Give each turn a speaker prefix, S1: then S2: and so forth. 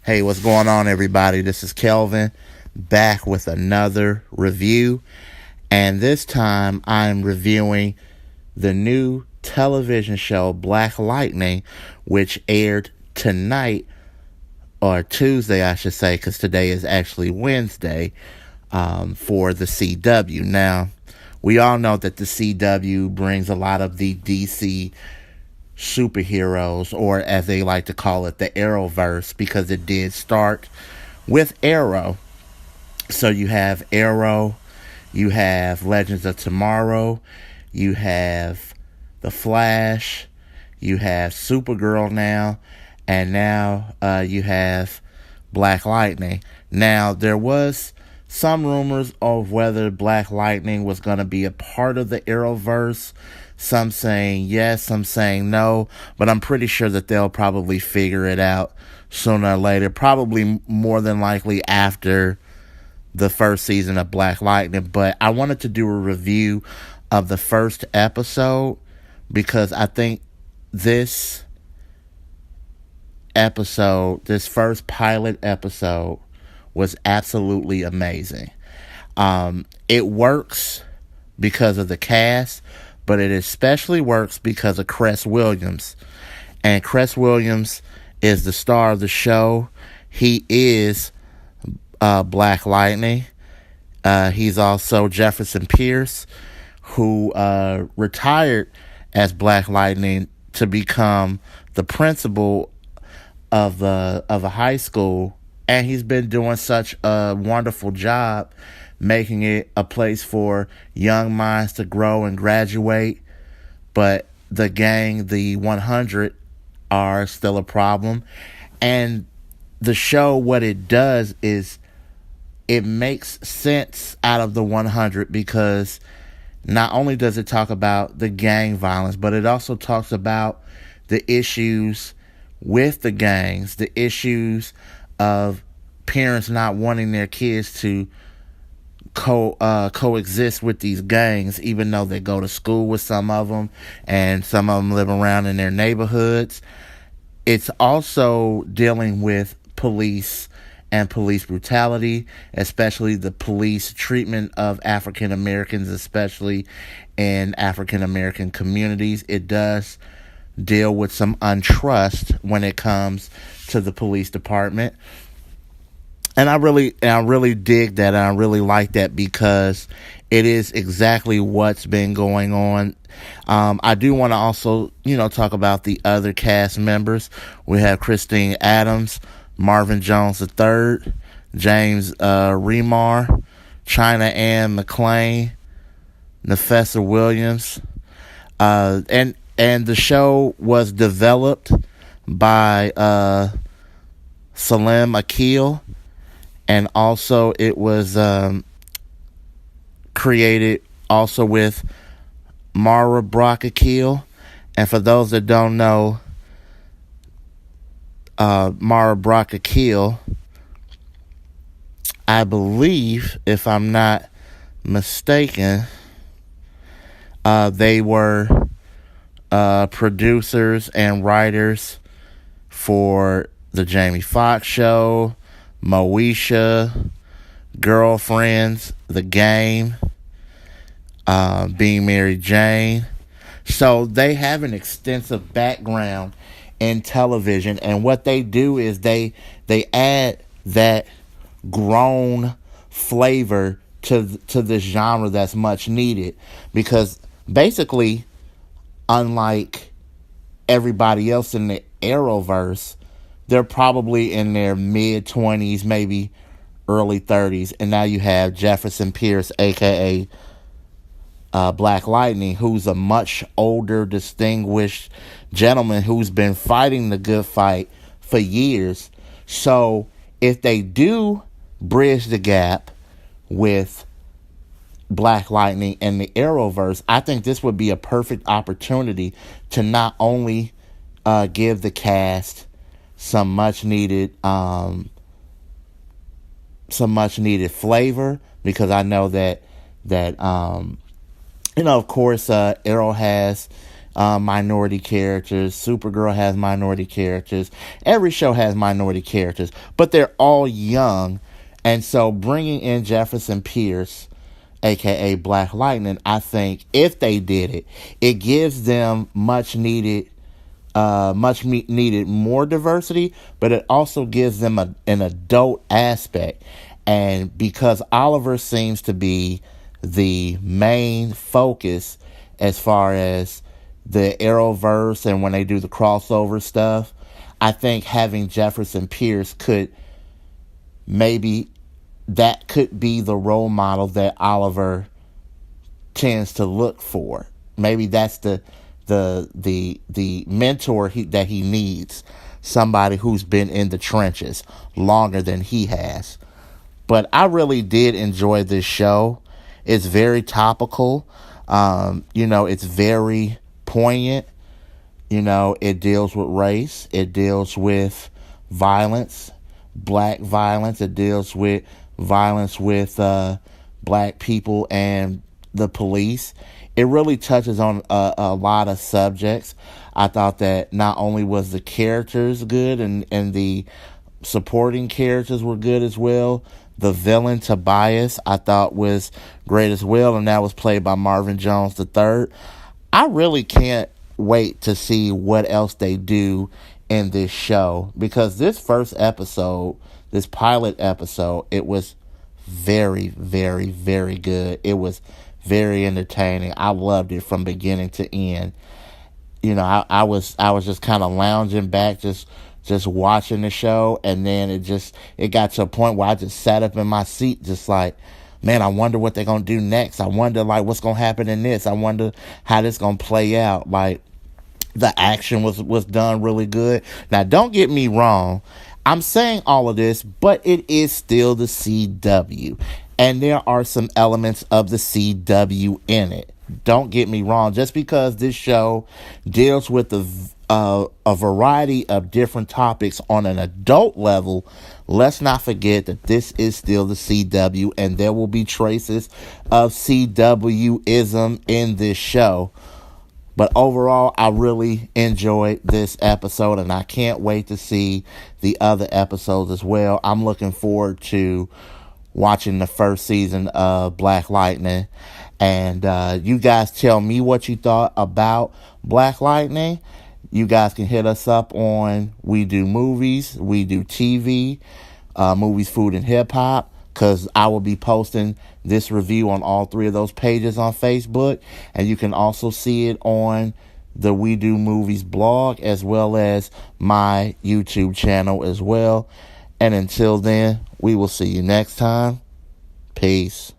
S1: Hey, what's going on, everybody? This is Kelvin, back with another review. And this time I'm reviewing the new television show Black Lightning, which aired tonight, or Tuesday, I should say, because today is actually Wednesday, for the CW. Now, we all know that the CW brings a lot of the DC superheroes, or as they like to call it, the Arrowverse, because it did start with Arrow. So you have Arrow, you have Legends of Tomorrow, you have The Flash, you have Supergirl now, and now you have Black Lightning. Now, there was some rumors of whether Black Lightning was going to be a part of the Arrowverse. Some saying yes, some saying no, but I'm pretty sure that they'll probably figure it out sooner or later, probably more than likely after the first season of Black Lightning. But I wanted to do a review of the first episode because I think this first pilot episode, was absolutely amazing. It works because of the cast, but it especially works because of Cress Williams. And Cress Williams is the star of the show. He is Black Lightning. He's also Jefferson Pierce, who retired as Black Lightning to become the principal of a high school. And he's been doing such a wonderful job making it a place for young minds to grow and graduate. But the gang, the 100, are still a problem. And the show, what it does is it makes sense out of the 100, because not only does it talk about the gang violence, but it also talks about the issues with the gangs, the issues of parents not wanting their kids to coexist with these gangs, even though they go to school with some of them and some of them live around in their neighborhoods. It's also dealing with police and police brutality, especially the police treatment of African Americans, especially in African American communities. It does deal with some untrust when it comes to the police department. And I really dig that, and I really like that, because it is exactly what's been going on. I do want to also, talk about the other cast members. We have Christine Adams, Marvin Jones III, James Remar, China Ann McClain, Nafessa Williams, and the show was developed by Salim Akil. And also it was created also with Mara Brock Akil. And for those that don't know, Mara Brock Akil, I believe, if I'm not mistaken, they were producers and writers for the Jamie Foxx show, Moesha, Girlfriends, The Game, Being Mary Jane. So they have an extensive background in television, and what they do is they add that grown flavor to this genre that's much needed, because basically, unlike everybody else in the Arrowverse, they're probably in their mid-20s, maybe early 30s. And now you have Jefferson Pierce, a.k.a. Black Lightning, who's a much older, distinguished gentleman who's been fighting the good fight for years. So if they do bridge the gap with Black Lightning and the Arrowverse, I think this would be a perfect opportunity to not only give the cast some much needed flavor, because I know that of course, Arrow has minority characters. Supergirl has minority characters. Every show has minority characters, but they're all young. And so bringing in Jefferson Pierce, aka Black Lightning, I think if they did it, it gives them much needed more diversity, but it also gives them an adult aspect. And because Oliver seems to be the main focus as far as the Arrowverse and when they do the crossover stuff, I think having Jefferson Pierce could maybe that could be the role model that Oliver tends to look for. Maybe that's the mentor that he needs, somebody who's been in the trenches longer than he has. But I really did enjoy this show. It's very topical. It's very poignant. It deals with race. It deals with violence, black violence. It deals with violence with black people and the police. It really touches on a lot of subjects. I thought that not only was the characters good and the supporting characters were good as well. The villain, Tobias, I thought was great as well, and that was played by Marvin Jones III. I really can't wait to see what else they do in this show, because this first episode, this pilot episode, it was very, very, very good. It was very entertaining. I loved it from beginning to end. I was just kind of lounging back, just watching the show, and then it got to a point where I just sat up in my seat, just like, man, I wonder what they're gonna do next. I wonder what's gonna happen in this. I wonder how this gonna play out. The action was done really good. Now, don't get me wrong. I'm saying all of this, but it is still the CW. And there are some elements of the CW in it. Don't get me wrong. Just because this show deals with a variety of different topics on an adult level, let's not forget that this is still the CW, and there will be traces of CW-ism in this show. But overall, I really enjoyed this episode, and I can't wait to see the other episodes as well. I'm looking forward to watching the first season of Black Lightning. And you guys tell me what you thought about Black Lightning. You guys can hit us up on We Do Movies, We Do TV, Movies, Food, and Hip Hop, because I will be posting this review on all three of those pages on Facebook. And you can also see it on the We Do Movies blog, as well as my YouTube channel as well. And until then, we will see you next time. Peace.